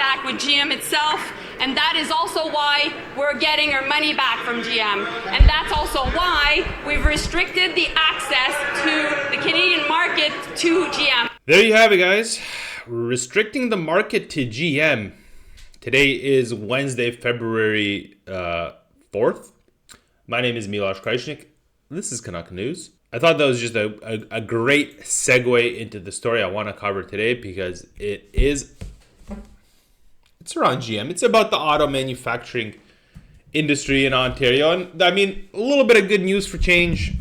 back with GM itself, and that is also why we're getting our money back from GM. And that's also why we've restricted the access to the Canadian market to GM. There you have it, guys. Restricting the market to GM. Today is Wednesday, February 4th. My name is Miloš Krajčnik. This is Canuck News. I thought that was just a great segue into the story I want to cover today because it's around GM. It's about the auto manufacturing industry in Ontario. And I mean, a little bit of good news for change.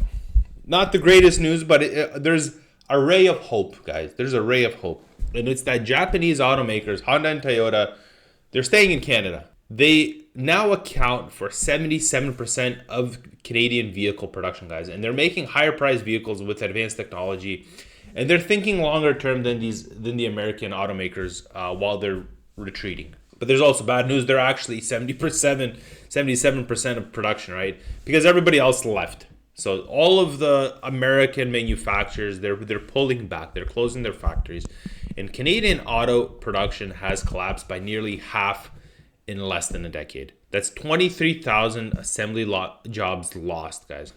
Not the greatest news, but there's a ray of hope, guys. There's a ray of hope. And it's that Japanese automakers, Honda and Toyota, they're staying in Canada. They now account for 77% of Canadian vehicle production, guys. And they're making higher priced vehicles with advanced technology. And they're thinking longer term than the American automakers while they're retreating. But there's also bad news. They're actually 77% of production, right? Because everybody else left. So all of the American manufacturers, they're pulling back. They're closing their factories. And Canadian auto production has collapsed by nearly half in less than a decade. That's 23,000 assembly jobs lost, guys.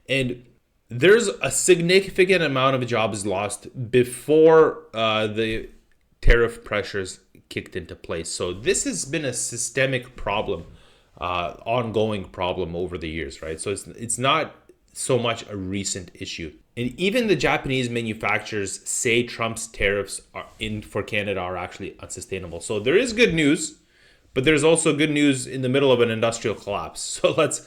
And there's a significant amount of jobs lost before the tariff pressures kicked into place. So this has been a systemic problem, ongoing problem over the years, right? So it's not so much a recent issue. And even the Japanese manufacturers say Trump's tariffs for Canada are actually unsustainable. So there is good news. But there's also good news in the middle of an industrial collapse. So let's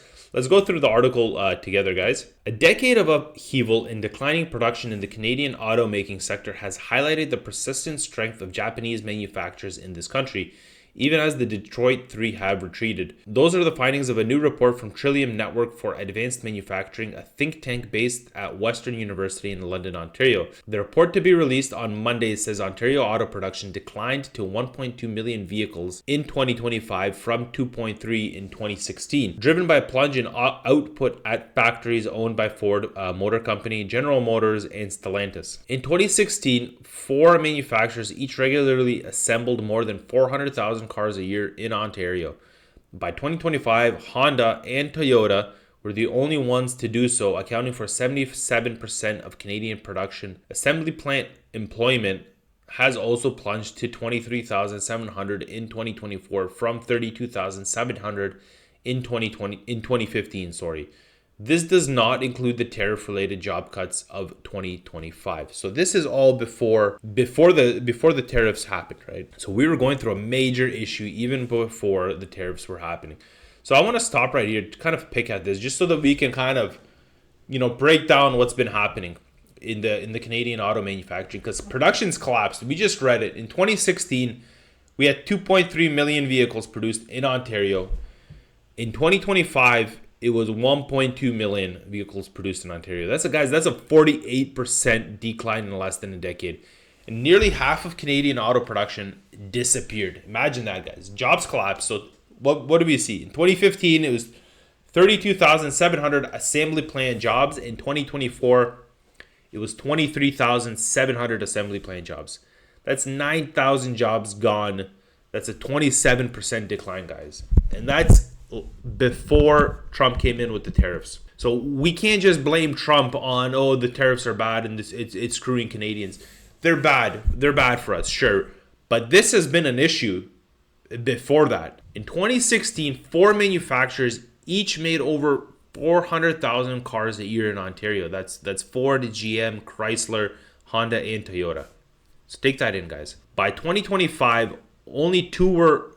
go through the article together, guys. A decade of upheaval and declining production in the Canadian automaking sector has highlighted the persistent strength of Japanese manufacturers in this country, even as the Detroit Three have retreated. Those are the findings of a new report from Trillium Network for Advanced Manufacturing, a think tank based at Western University in London, Ontario. The report to be released on Monday says Ontario auto production declined to 1.2 million vehicles in 2025 from 2.3 in 2016, driven by a plunge in output at factories owned by Ford Motor Company, General Motors, and Stellantis. In 2016, four manufacturers each regularly assembled more than 400,000 cars a year in Ontario. By 2025, Honda and Toyota were the only ones to do so, accounting for 77% of Canadian production. Assembly plant employment has also plunged to 23,700 in 2024 from 32,700 in 2015. This does not include the tariff-related job cuts of 2025. So this is all before the tariffs happened, right? So we were going through a major issue even before the tariffs were happening. So I want to stop right here to kind of pick at this just so that we can kind of, break down what's been happening in the Canadian auto manufacturing, because production's collapsed. We just read it. In 2016, we had 2.3 million vehicles produced in Ontario. In 2025, it was 1.2 million vehicles produced in Ontario. That's a 48% decline in less than a decade. And nearly half of Canadian auto production disappeared. Imagine that, guys. Jobs collapsed. So what do we see? In 2015, it was 32,700 assembly plant jobs. In 2024, it was 23,700 assembly plant jobs. That's 9,000 jobs gone. That's a 27% decline, guys. And that's before Trump came in with the tariffs. So we can't just blame Trump on, the tariffs are bad and it's screwing Canadians. They're bad. They're bad for us, sure. But this has been an issue before that. In 2016, four manufacturers each made over 400,000 cars a year in Ontario. That's Ford, GM, Chrysler, Honda, and Toyota. So take that in, guys. By 2025, only two are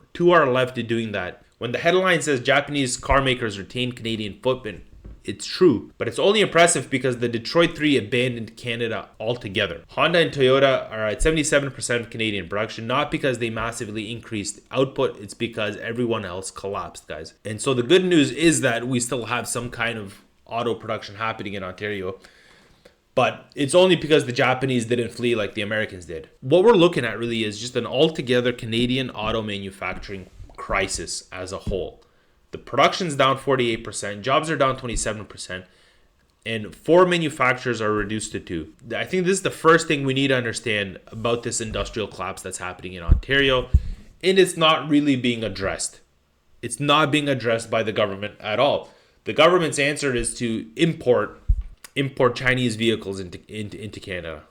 left in doing that. When the headline says Japanese car makers retain Canadian footprint, it's true, but it's only impressive because the Detroit Three abandoned Canada altogether. Honda and Toyota are at 77% of Canadian production, not because they massively increased output, it's because everyone else collapsed, guys. And so the good news is that we still have some kind of auto production happening in Ontario, but it's only because the Japanese didn't flee like the Americans did. What we're looking at really is just an altogether Canadian auto manufacturing crisis as a whole. The production's down 48%, jobs are down 27%, and four manufacturers are reduced to two. I think this is the first thing we need to understand about this industrial collapse that's happening in Ontario and it's not really being addressed. It's not being addressed by the government at all. The government's answer is to import Chinese vehicles into Canada.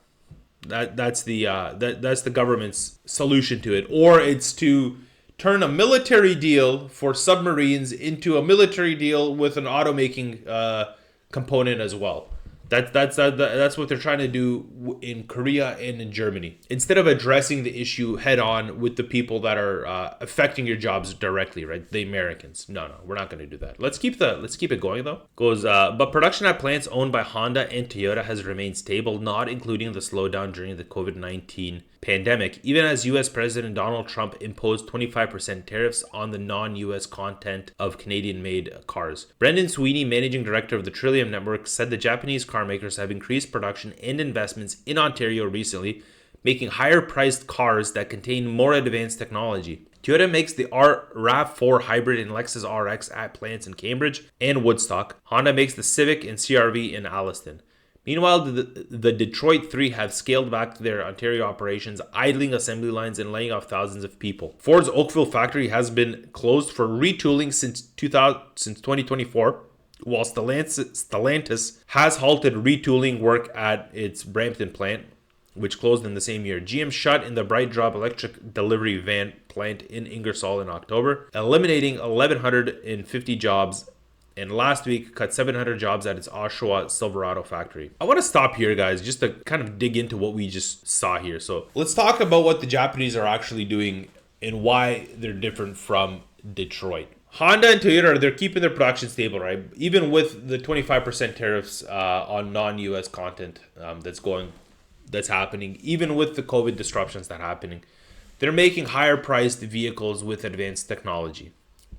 That's the government's solution to it. Or it's to turn a military deal for submarines into a military deal with an automaking component as well. That's what they're trying to do in Korea and in Germany. Instead of addressing the issue head on with the people that are affecting your jobs directly, right? The Americans. No, we're not going to do that. Let's keep it going though. But production at plants owned by Honda and Toyota has remained stable, not including the slowdown during the COVID-19 pandemic, even as U.S. President Donald Trump imposed 25% tariffs on the non-U.S. content of Canadian-made cars. Brendan Sweeney, managing director of the Trillium Network, said the Japanese car makers have increased production and investments in Ontario recently, making higher-priced cars that contain more advanced technology. Toyota makes the RAV4 hybrid and Lexus RX at plants in Cambridge and Woodstock. Honda makes the Civic and CR-V in Alliston. Meanwhile, the Detroit Three have scaled back their Ontario operations, idling assembly lines and laying off thousands of people. Ford's Oakville factory has been closed for retooling since 2024, while Stellantis has halted retooling work at its Brampton plant, which closed in the same year. GM shut in the Bright Drop electric delivery van plant in Ingersoll in October, eliminating 1,150 jobs, and last week cut 700 jobs at its Oshawa Silverado factory. I want to stop here, guys, just to kind of dig into what we just saw here. So let's talk about what the Japanese are actually doing and why they're different from Detroit. Honda and Toyota, they're keeping their production stable, right? Even with the 25% tariffs on non-US content that's happening, even with the COVID disruptions that are happening, they're making higher priced vehicles with advanced technology.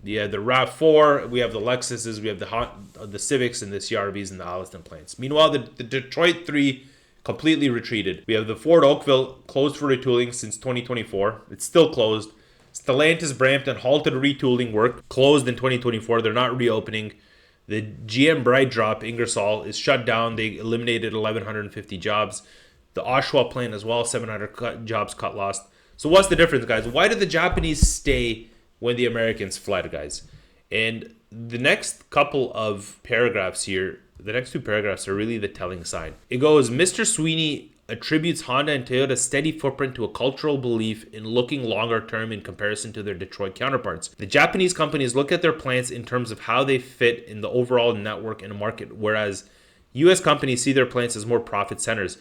Yeah, the RAV4, we have the Lexuses, we have the Civics and the CR-Vs and the Alliston plants. Meanwhile, the Detroit 3 completely retreated. We have the Ford Oakville closed for retooling since 2024. It's still closed. Stellantis Brampton halted retooling work, closed in 2024. They're not reopening. The GM Bright Drop Ingersoll is shut down. They eliminated 1,150 jobs. The Oshawa plant as well, 700 jobs cut lost. So what's the difference, guys? Why did the Japanese stay when the Americans fled, guys? And the next couple of paragraphs here, the next two paragraphs are really the telling sign. It goes, Mr. Sweeney attributes Honda and Toyota's steady footprint to a cultural belief in looking longer term in comparison to their Detroit counterparts. The Japanese companies look at their plants in terms of how they fit in the overall network and market, whereas US companies see their plants as more profit centers.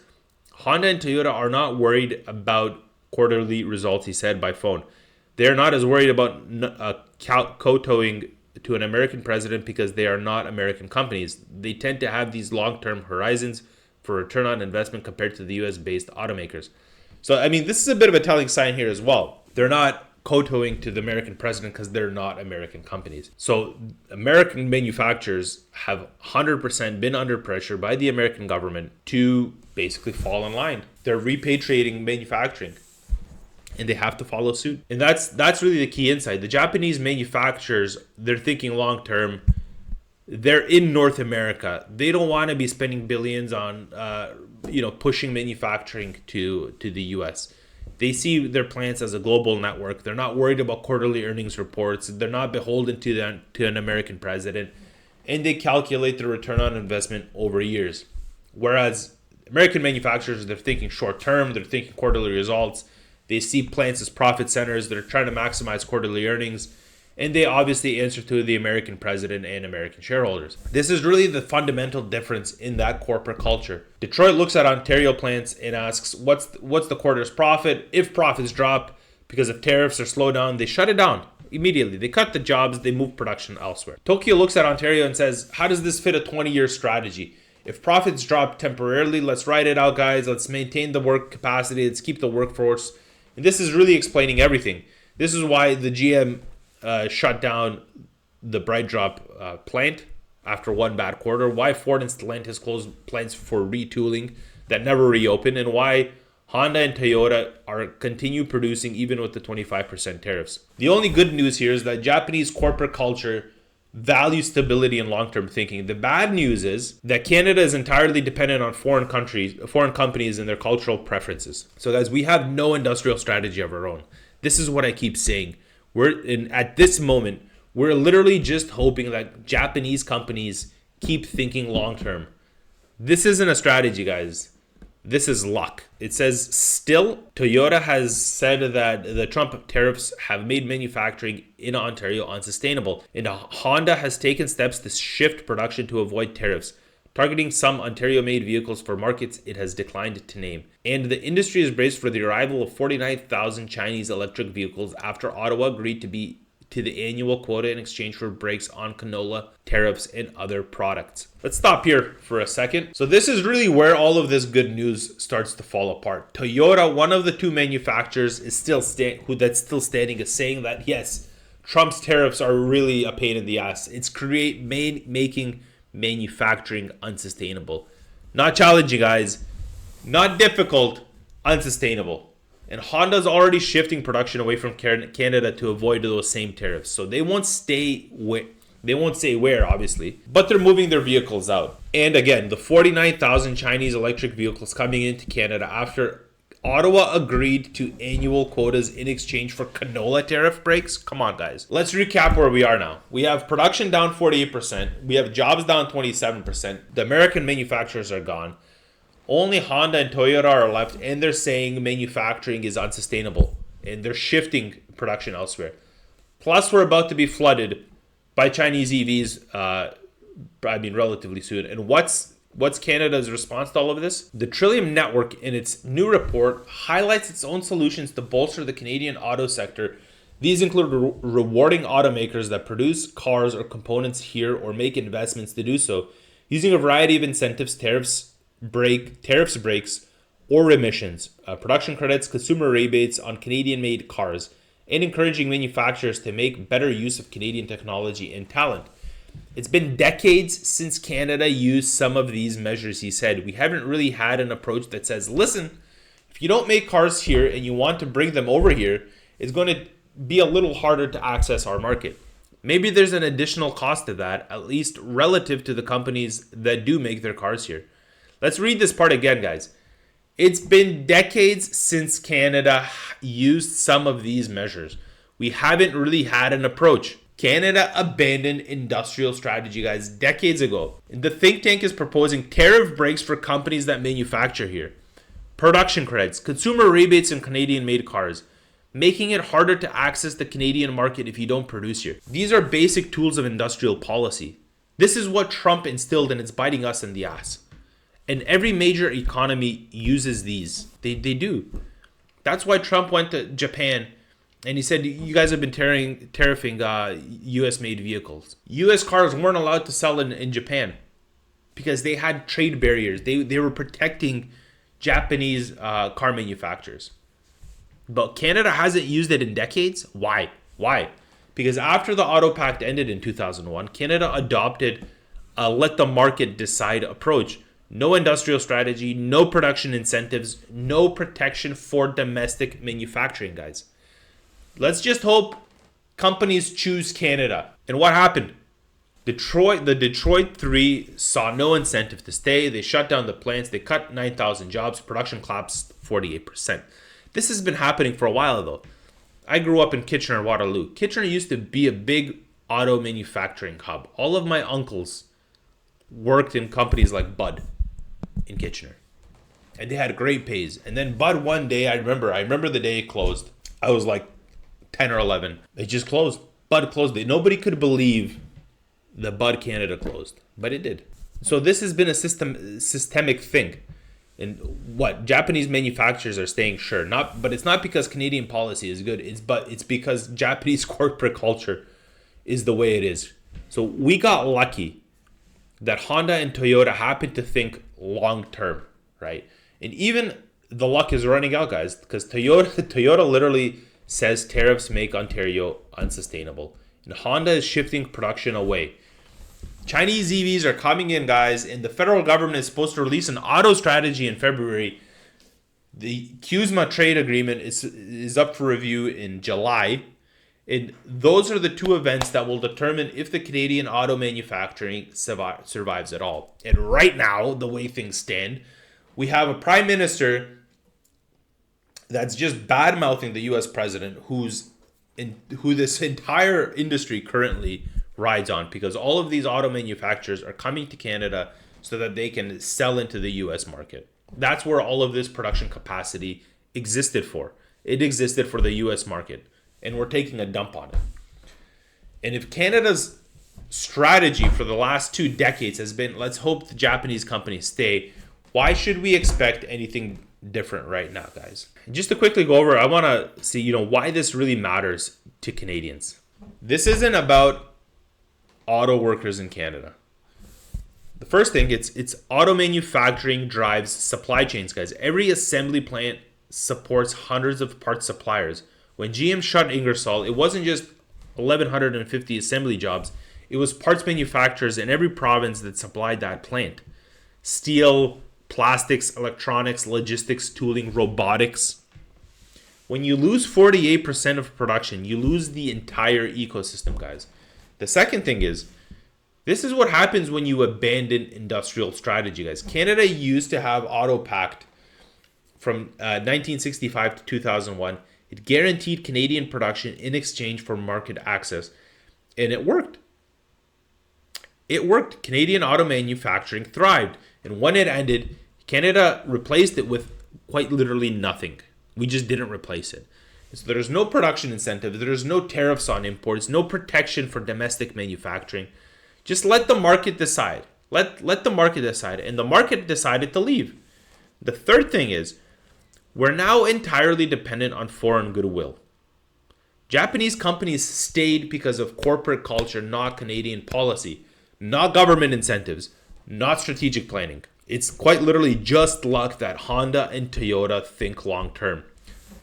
Honda and Toyota are not worried about quarterly results, he said by phone. They're not as worried about kowtowing to an American president because they are not American companies. They tend to have these long-term horizons for return on investment compared to the US-based automakers. So, I mean, this is a bit of a telling sign here as well. They're not kowtowing to the American president because they're not American companies. So, American manufacturers have 100% been under pressure by the American government to basically fall in line. They're repatriating manufacturing, and they have to follow suit. And that's really the key insight. The Japanese manufacturers, they're thinking long term. They're in North America. They don't want to be spending billions on pushing manufacturing to the US. They see their plants as a global network. They're not worried about quarterly earnings reports. They're not beholden to an American president, and they calculate the return on investment over years. Whereas American manufacturers, they're thinking short term. They're thinking quarterly results. They see plants as profit centers. They're trying to maximize quarterly earnings. And they obviously answer to the American president and American shareholders. This is really the fundamental difference in that corporate culture. Detroit looks at Ontario plants and asks, what's the quarter's profit? If profits drop because of tariffs or slowdown, they shut it down immediately. They cut the jobs. They move production elsewhere. Tokyo looks at Ontario and says, how does this fit a 20-year strategy? If profits drop temporarily, let's ride it out, guys. Let's maintain the work capacity. Let's keep the workforce. And this is really explaining everything. This is why the GM shut down the Bright Drop plant after one bad quarter, why Ford and Stellantis closed plants for retooling that never reopened, and why Honda and Toyota are continue producing even with the 25% tariffs. The only good news here is that Japanese corporate culture values stability and long-term thinking. The bad news is that Canada is entirely dependent on foreign companies and their cultural preferences. So guys, we have no industrial strategy of our own. This is what I keep saying. At this moment, we're literally just hoping that Japanese companies keep thinking long term. This isn't a strategy, guys. This is luck. It says still, Toyota has said that the Trump tariffs have made manufacturing in Ontario unsustainable. And Honda has taken steps to shift production to avoid tariffs, targeting some Ontario-made vehicles for markets it has declined to name. And the industry is braced for the arrival of 49,000 Chinese electric vehicles after Ottawa agreed to the annual quota in exchange for brakes on canola, tariffs, and other products. Let's stop here for a second. So this is really where all of this good news starts to fall apart. Toyota, one of the two manufacturers, is still standing, is saying that yes, Trump's tariffs are really a pain in the ass. It's making manufacturing unsustainable. Not challenging, guys. Not difficult, unsustainable. And Honda's already shifting production away from Canada to avoid those same tariffs. So they won't say where, obviously, but they're moving their vehicles out. And again, the 49,000 Chinese electric vehicles coming into Canada after Ottawa agreed to annual quotas in exchange for canola tariff breaks. Come on, guys. Let's recap where we are now. We have production down 48%. We have jobs down 27%. The American manufacturers are gone. Only Honda and Toyota are left, and they're saying manufacturing is unsustainable, and they're shifting production elsewhere. Plus, we're about to be flooded by Chinese EVs, relatively soon. And what's Canada's response to all of this? The Trillium Network, in its new report, highlights its own solutions to bolster the Canadian auto sector. These include rewarding automakers that produce cars or components here or make investments to do so, using a variety of incentives, tariffs, breaks, or emissions, production credits, consumer rebates on Canadian-made cars, and encouraging manufacturers to make better use of Canadian technology and talent. It's been decades since Canada used some of these measures, he said. We haven't really had an approach that says, listen, if you don't make cars here and you want to bring them over here, it's going to be a little harder to access our market. Maybe there's an additional cost to that, at least relative to the companies that do make their cars here. Let's read this part again, guys. It's been decades since Canada used some of these measures. We haven't really had an approach. Canada abandoned industrial strategy, guys, decades ago. The think tank is proposing tariff breaks for companies that manufacture here, production credits, consumer rebates on Canadian-made cars, making it harder to access the Canadian market if you don't produce here. These are basic tools of industrial policy. This is what Trump instilled, and it's biting us in the ass. And every major economy uses these. They do. That's why Trump went to Japan and he said, you guys have been tariffing US-made vehicles. US cars weren't allowed to sell in Japan because they had trade barriers. They were protecting Japanese car manufacturers. But Canada hasn't used it in decades. Why? Because after the Auto Pact ended in 2001, Canada adopted a let the market decide approach. No industrial strategy, no production incentives, no protection for domestic manufacturing, guys. Let's just hope companies choose Canada. And what happened? The Detroit 3 saw no incentive to stay. They shut down the plants. They cut 9,000 jobs. Production collapsed 48%. This has been happening for a while, though. I grew up in Kitchener-Waterloo. Kitchener used to be a big auto manufacturing hub. All of my uncles worked in companies like Bud in Kitchener, and they had great pays. And then Bud one day, I remember the day it closed. I was like 10 or 11. It just closed. Bud closed. Nobody could believe that Bud Canada closed, but it did. So this has been a systemic thing. And what Japanese manufacturers are staying sure, but it's not because Canadian policy is good. It's because Japanese corporate culture is the way it is. So we got lucky that Honda and Toyota happened to think long term, right? And even the luck is running out, guys, because Toyota literally says tariffs make Ontario unsustainable, and Honda is shifting production away. Chinese EVs are coming in, guys, and the federal government is supposed to release an auto strategy in February. The CUSMA trade agreement is up for review in July. And those are the two events that will determine if the Canadian auto manufacturing survives at all. And right now, the way things stand, we have a prime minister that's just bad mouthing the U.S. president, who this entire industry currently rides on, because all of these auto manufacturers are coming to Canada so that they can sell into the U.S. market. That's where all of this production capacity existed for. It existed for the U.S. market, and we're taking a dump on it. And if Canada's strategy for the last 2 decades has been, let's hope the Japanese companies stay, why should we expect anything different right now, guys? And just to quickly go over, I want to see, why this really matters to Canadians. This isn't about auto workers in Canada. The first thing, it's auto manufacturing drives supply chains, guys. Every assembly plant supports hundreds of parts suppliers. When GM shut Ingersoll, it wasn't just 1,150 assembly jobs. It was parts manufacturers in every province that supplied that plant. Steel, plastics, electronics, logistics, tooling, robotics. When you lose 48% of production, you lose the entire ecosystem, guys. The second thing is, this is what happens when you abandon industrial strategy, guys. Canada used to have auto pact from 1965 to 2001. It guaranteed Canadian production in exchange for market access, and it worked. It worked. Canadian auto manufacturing thrived, and when it ended, Canada replaced it with quite literally nothing. We just didn't replace it. So there's no production incentive, there's no tariffs on imports, no protection for domestic manufacturing. Just let the market decide. Let the market decide, and the market decided to leave. The third thing is, we're now entirely dependent on foreign goodwill. Japanese companies stayed because of corporate culture, not Canadian policy, not government incentives, not strategic planning. It's quite literally just luck that Honda and Toyota think long term.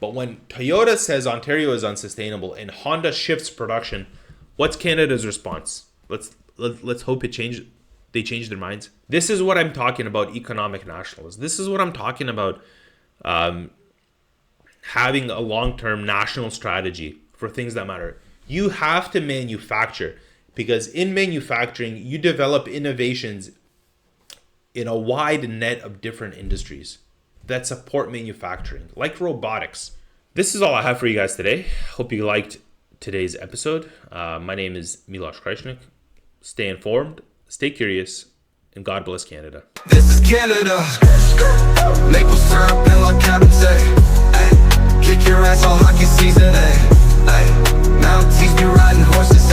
But when Toyota says Ontario is unsustainable and Honda shifts production, what's Canada's response? Let's hope they change their minds. This is what I'm talking about, economic nationalism. This is what I'm talking about, having a long-term national strategy for things that matter. You have to manufacture, because in manufacturing, you develop innovations in a wide net of different industries that support manufacturing, like robotics. This is all I have for you guys today. Hope you liked today's episode. My name is Miloš Krajčnik. Stay informed, stay curious, and God bless Canada. This is Canada. Maple syrup and like Cabernet. Kick your ass all hockey season. Mounties be riding horses.